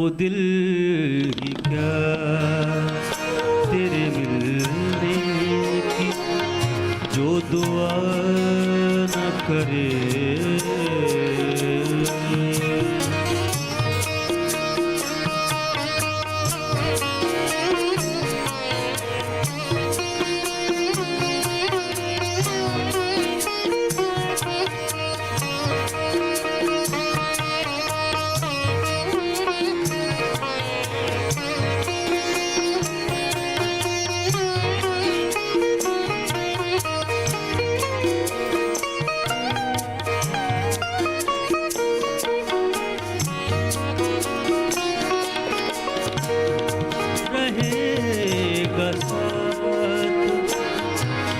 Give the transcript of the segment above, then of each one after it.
वो दिल ही क्या तेरे मिलने की जो दुआ न करे।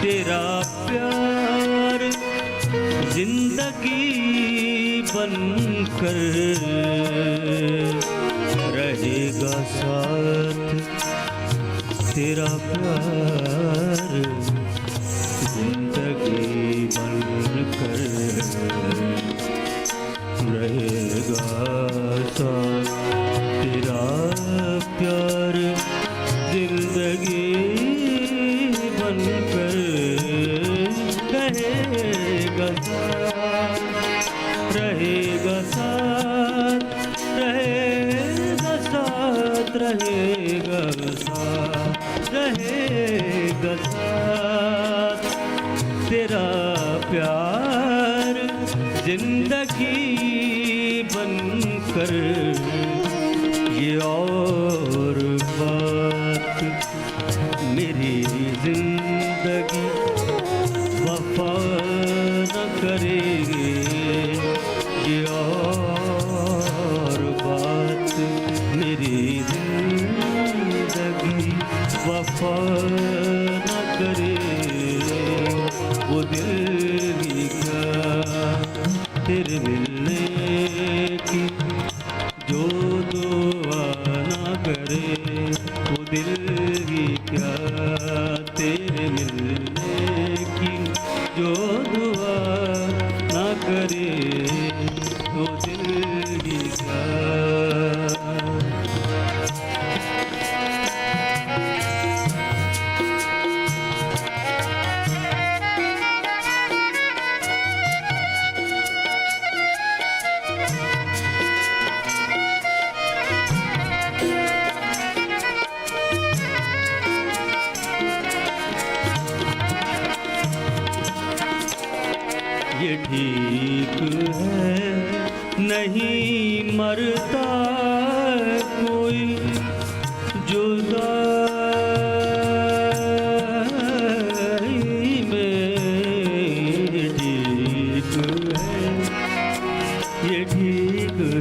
तेरा प्यार जिंदगी बनकर रहेगा साथ, तेरा प्यार जिंदगी बनकर रहेगा साथ, तेरा प्यार जिंदगी बनकर रहेगा साथ, रहेगा साथ, रहेगा साथ, रहेगा साथ, रहेगा साथ, तेरा प्यार जिंदगी बनकर। ये और बात मेरी जिंदगी वफा न करेगी, ये और बात मेरी जिंदगी वफा न करेगी। वो दिल ही क्या तेरे मिलने की जो दुआ न करे, वो दिल ही क्या तेरे मिलने की जो दुआ न करे, वो दिल ही क्या। ये ठीक है नहीं मरता कोई जुदाई में, ठीक है ये ठीक है,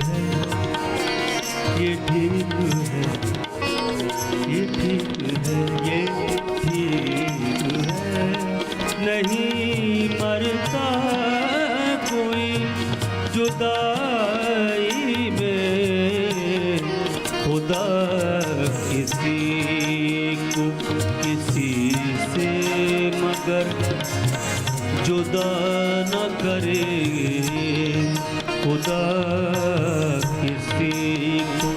ये ठीक है, ये ठीक है, ये ठीक है नहीं मरता कोई जुदाई में। खुदा किसी को किसी से मगर जुदा न करेगी, खुदा किसी को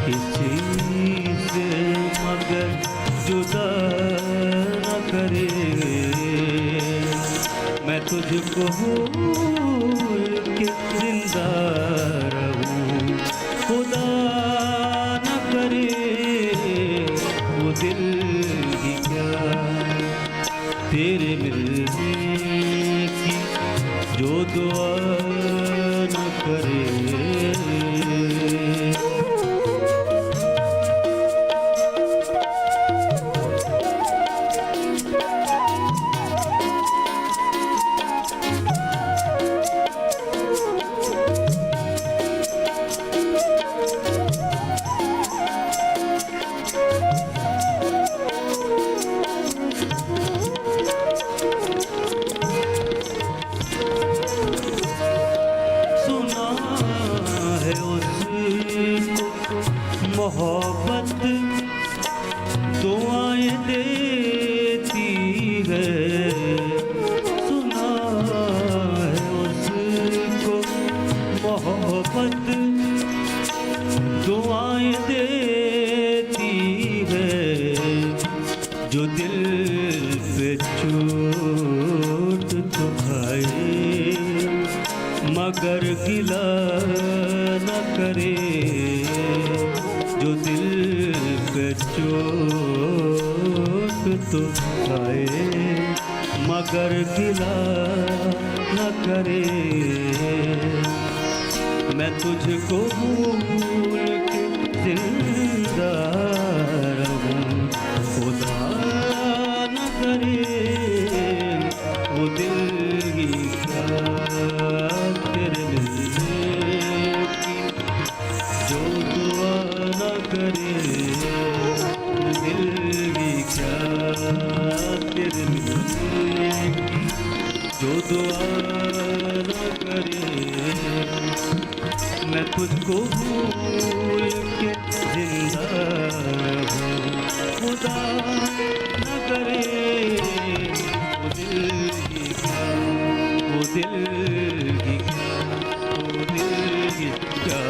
किसी से मगर जुदा न करेगी। मैं तुझको भूल के जिंदा रहूं, खुदा न करे वो दिल ही क्या तेरे मिलने की जो दुआ न करे। मोहब्बत दुआएं देती है, सुना है उसको मोहब्बत दुआएं मगर गिला न करे, जो दिल पे चोट तो खाए मगर गिला न करे। मैं तुझको भूल के जिंदा रहूं, खुदा न करे वो दिल की क्या तेरे मिलने की, जो दुआ न करे दिल की क्या तेरे मिलने की, जो दुआ न करे। मैं तुझको भूल के जिंदा रहूं, खुदा न करे वो दिल की क्या, वो दिल की क्या, वो दिल की क्या।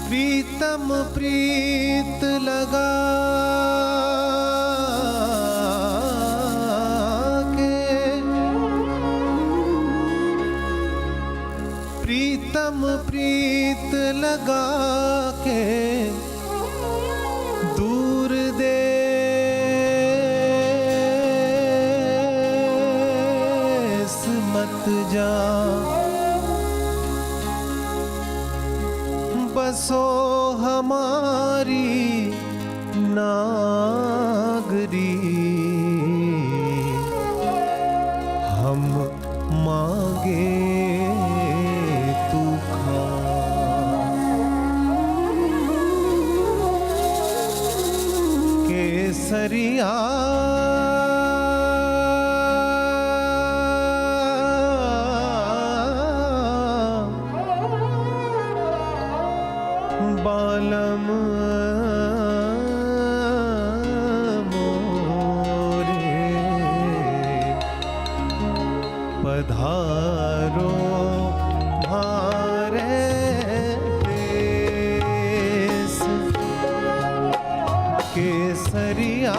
प्रीतम प्रीत लगा के, प्रीतम प्रीत लगा के दूर देश मत जा, बसो हमारी नागरी, हम मांगे तू खा। केसरिया बालम मोरे पधारो भारे देश। केसरिया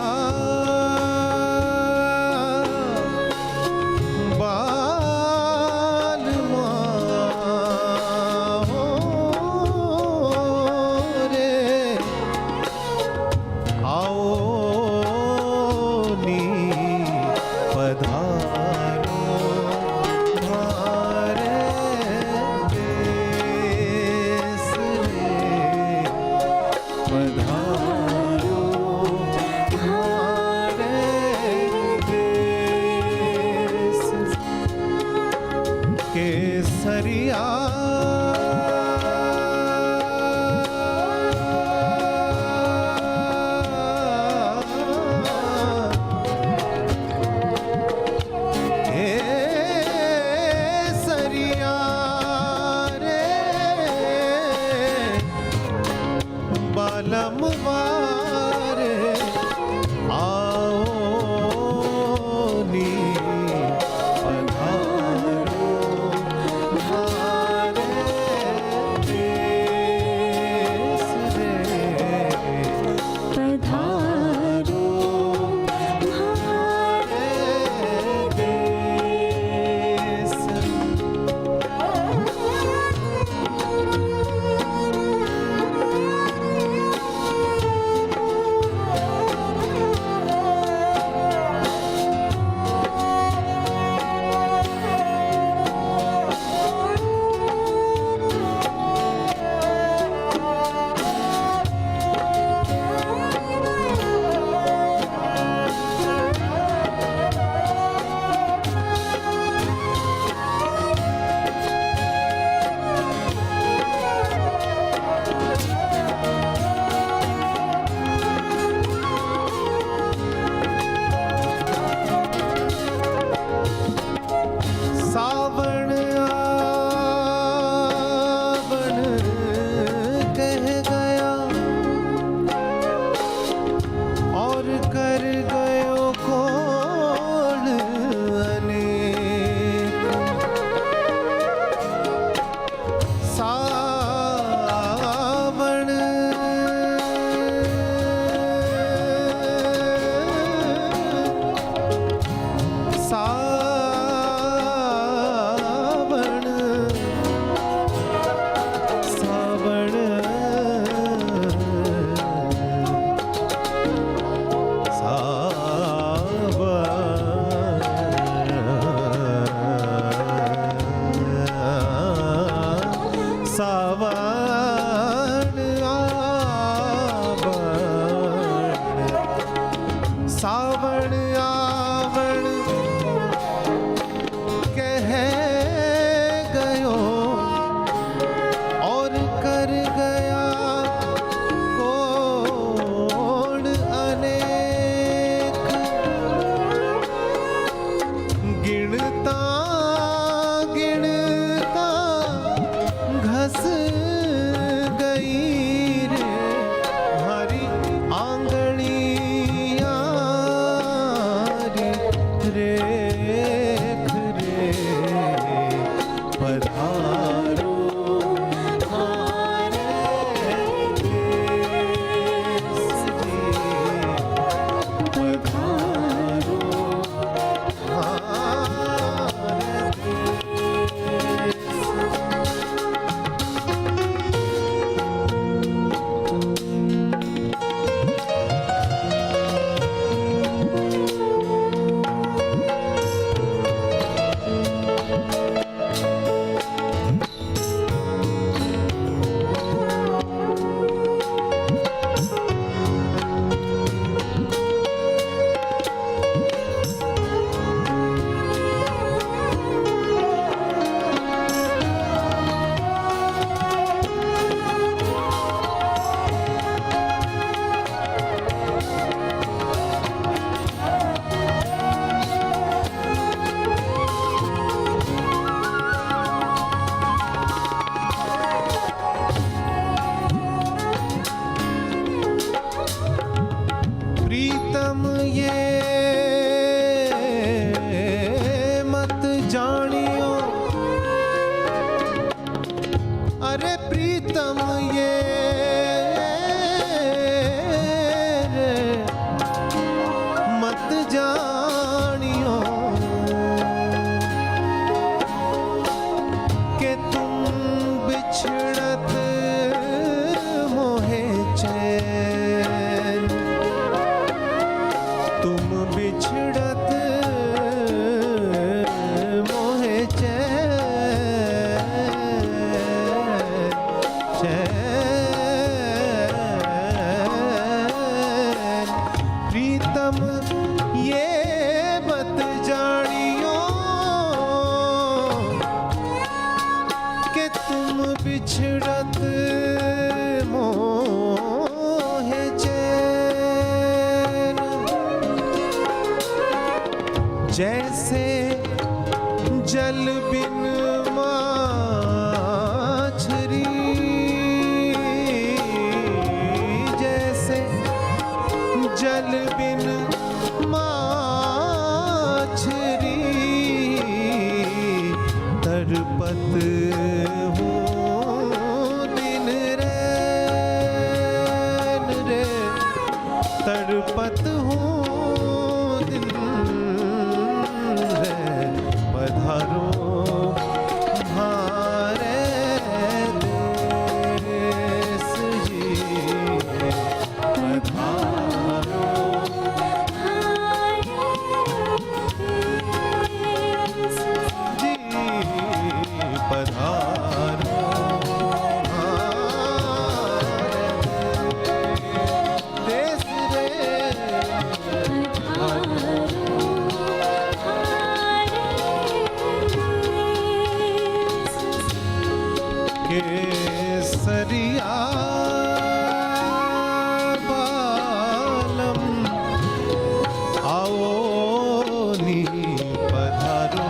केसरिया बालम वारे आओ नी पधारो सावन आवण कह गया और कर गयो कोण अनेक। सावन सावन सावन सावन सावन आवण कह गयो और कर गया कोण अनेक। गिनता गिनता घस गई रे हरी आंगड़ियां रेख रे पधारो हमारे देश जी, पधारो हमारे देश। प्रीतम ये मत जानियो, अरे प्रीतम ये मत जानियो कि तुम बिछड़त मोहे चैन। तुम बिछड़त मोहे चैन। प्रीतम ये मत जानियो कि तुम बिछड़त मोहे चैन। जैसे जल बिन माछरी, जैसे जल बिन माछरी तड़पत हूँ दिन रैन रे, तड़पत हूँ दिन रे। पधारो हमारे देश जी, पधारो जी, पधारो हमारे देश रे। केसरिया बालम आओ नी पधारो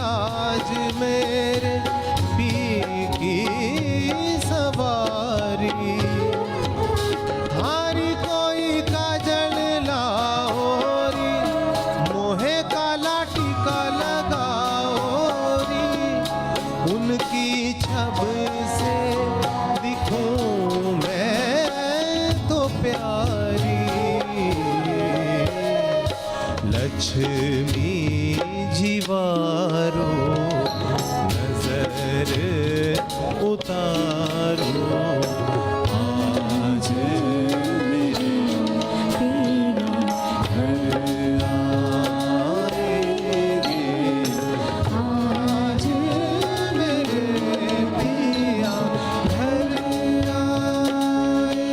आज मेरे पी की सवारी हारी कोई काजल लाओ री मोहे काला टीका लगाओ री उनकी छब से दिखूं मैं तो प्यारी लक्ष्मी जीवारो नजर उतारो आज मेरे तेरा घर आएगे आज मेरे पिया घर आएगे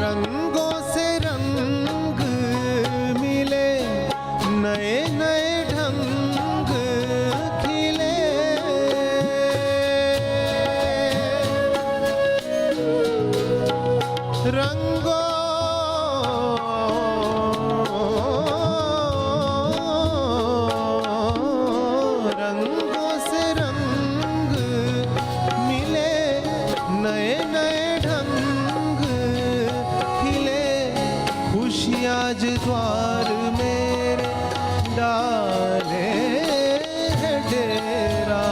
रंगों से रंग मिले नए नए ढंग खिले रंगों से रंग मिले नए नए ढंग खिले खुशियाँ आज द्वार मेरे डाले है डेरा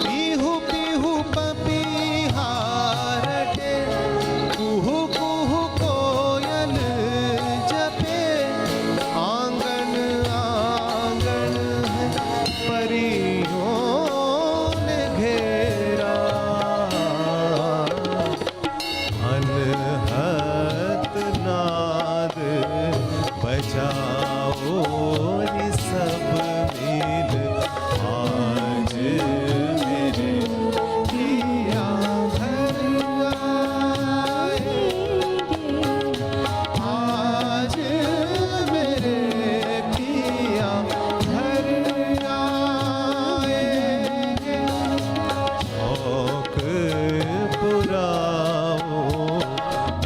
पीहू पीहू पपीहार के कुहू कुहू कोयल जपे आंगन आंगन है परियों ने घेरा अनहद नाद बजाओ रे सब मिल आज मेरे पिया घर आए आज मेरे पिया घर आएंगे शौक पुराओ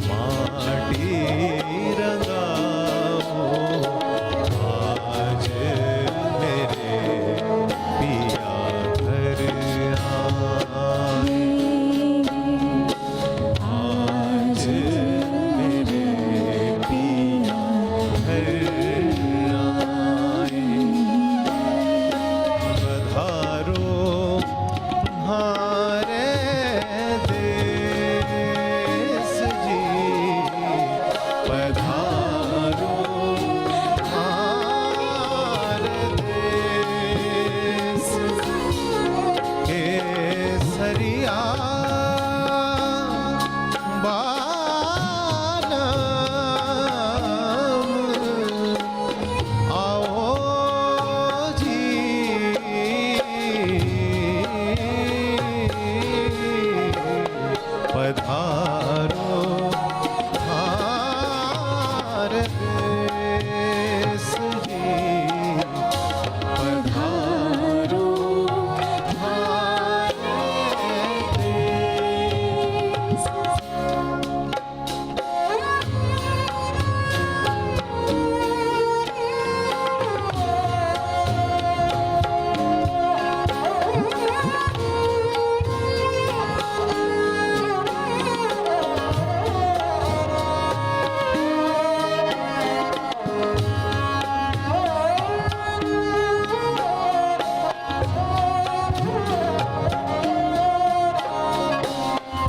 माटी रंगाओ आज मेरे पिया घर आए आज मेरे पिया घर आए पधारो तुम्हारे देश जी पधारो तुम्हारे देश केसरिया बालम आओ जी पधारो हार देश जी पधारो हार देश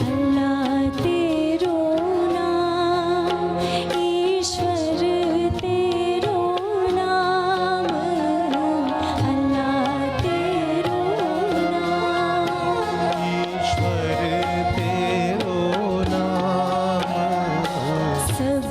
अल्लाह तेरो नाम ईश्वर तेरो नाम अल्लाह तेरो नाम ईश्वर तेरो नाम सब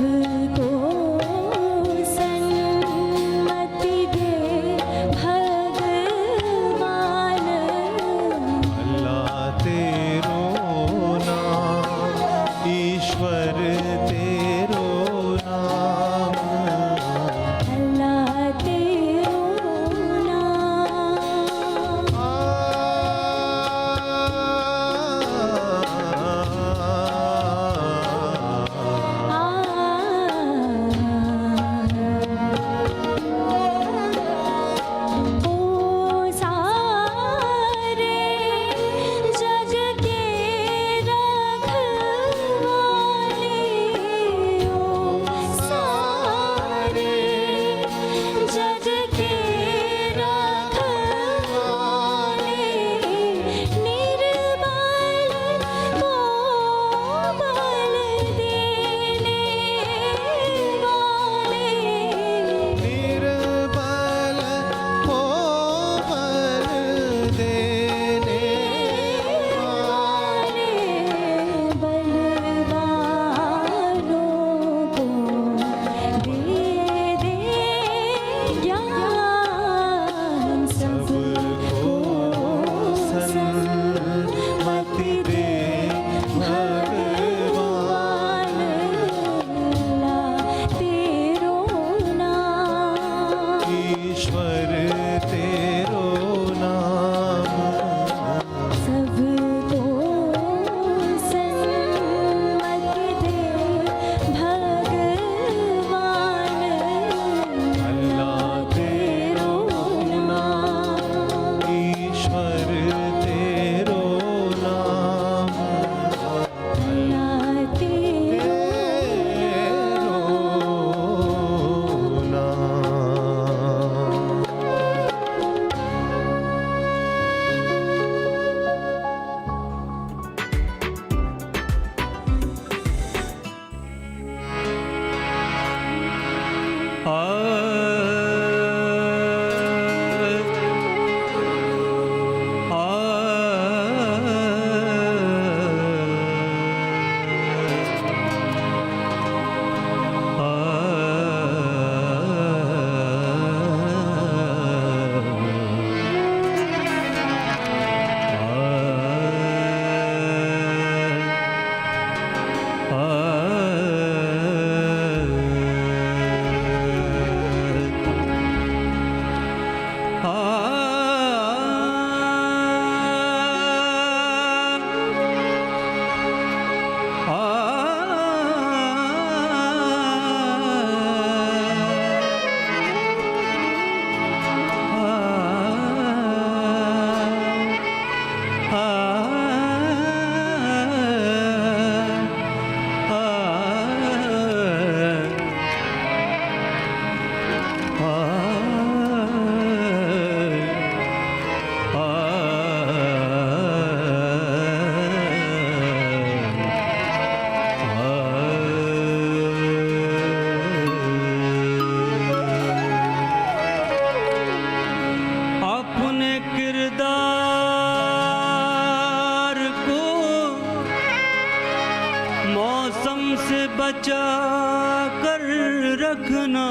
रखना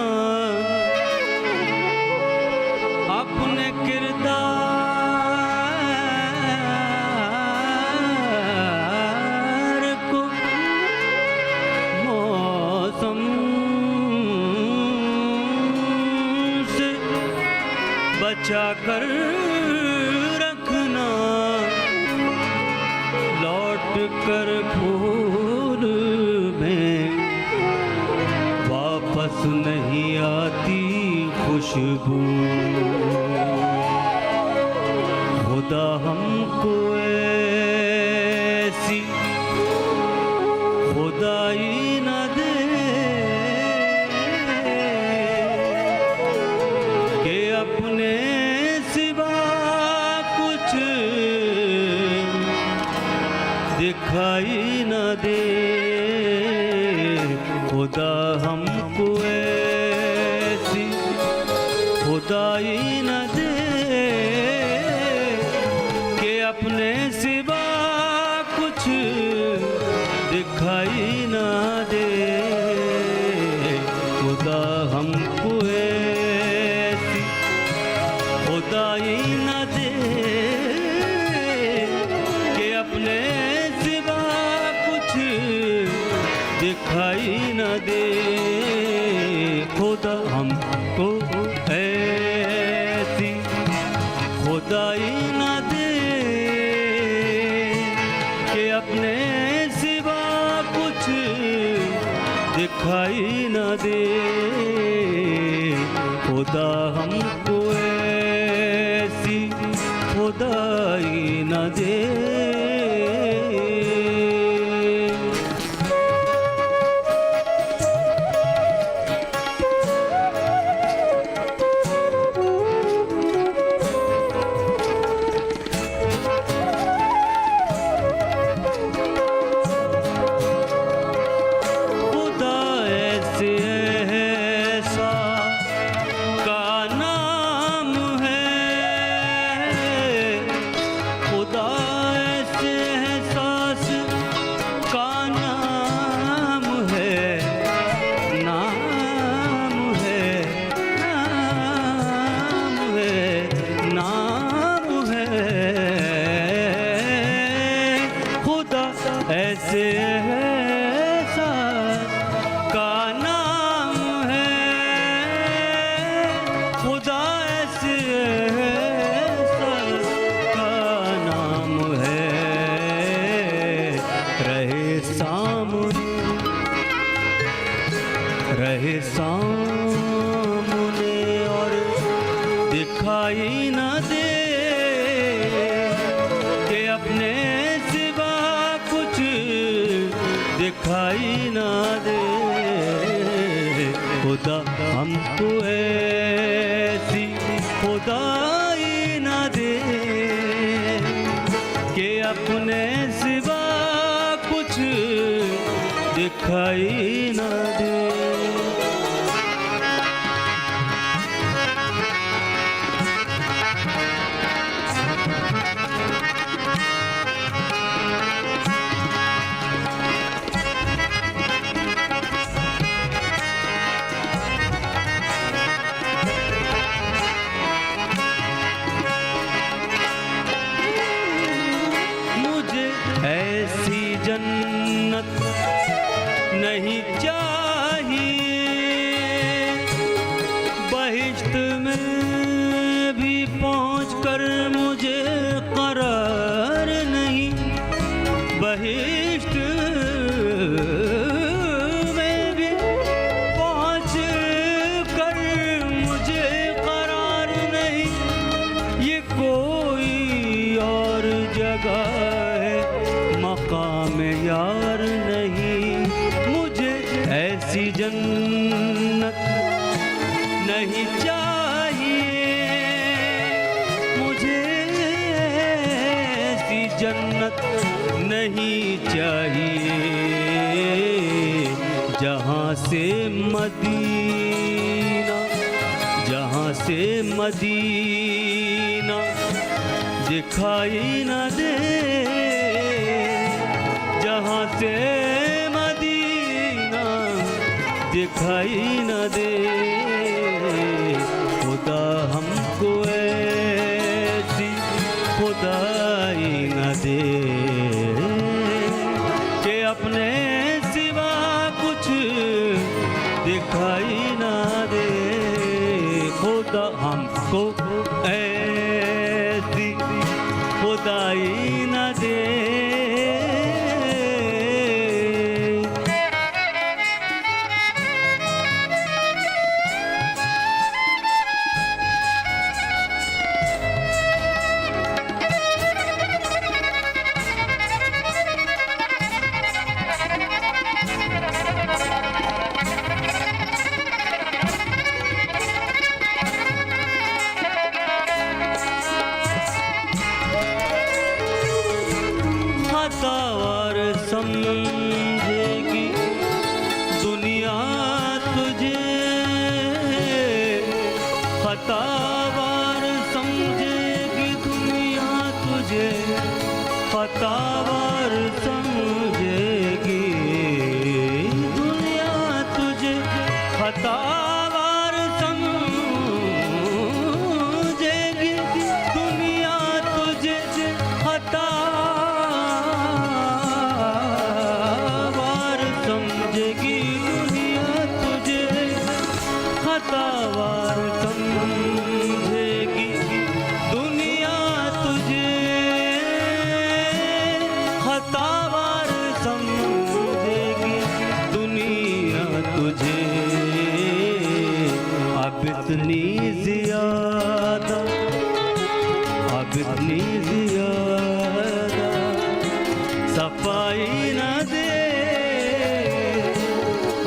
अपने किरदार को मौसम से बचा कर रखना लौट कर फूल में वापस नहीं आती खुशबू खुदा हमको ऐसी खुदाई न दे कि अपने सिवा कुछ दिखाई न दे खुदा हमको ऐसी खुदाई न दे कि अपने सिवा कुछ दिखाई न दे खुदा हमको ऐसी खुदाई न दे कि अपने सिवा कुछ दिखाई न दे खुदा हमको ऐसी खुदाई न दे कि अपने सिवा कुछ दिखाई न दे खुदा हमको ऐसी खुदाई न दे ऐसे ऐसा का नाम है खुदा ऐसे ऐसा का नाम है रहे सामने और दिखाई न दे कि अपने दिखाई न दे खुदा हमको ऐसी खुदाई न दे कि अपने सिवा कुछ दिखाई न दे ऐसी जन्नत नहीं चाहिए बहिश्त में भी पहुंचकर मुझे करार नहीं बहिश्त में भी पहुंचकर मुझे करार नहीं ये कोई और जगह मकाम यार नहीं मुझे ऐसी जन्नत नहीं चाहिए मुझे ऐसी जन्नत नहीं चाहिए जहाँ से मदीना दिखाई न दे जहाँ से मदीना दिखाई न दे खुदा हमको ऐसी खुदाई न दे कि अपने सिवा कुछ दिखाई न दे खुदा हमको ऐसी खुदाई न दे। खतावार समझेगी दुनिया तुझे, खतावार समझेगी दुनिया तुझे, खतावार समझेगी दुनिया तुझे, खतावार समझेगी दुनिया तुझे, खतावार समझेगी दुनिया तुझे, खतावार समझेगी दुनिया तुझे, खतावार समझेगी दुनिया तुझे। अब इतनी ज़्यादा, अब इतनी ज़्यादा सफाई न दे,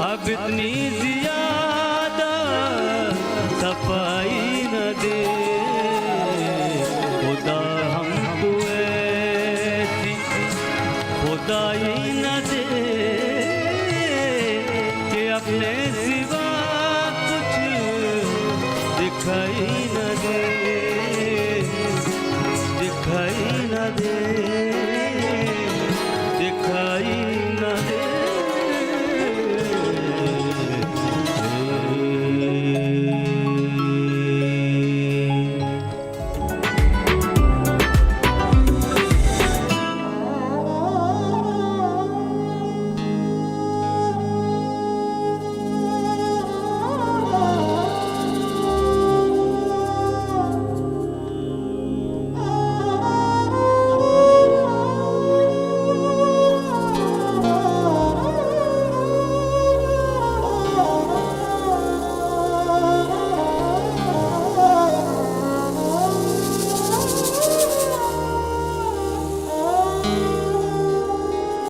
अब इतनी ज़्यादा सफाई न दे खुदा हमको ऐसी खुदाई न दे कि अपने सिवा कुछ दिखाई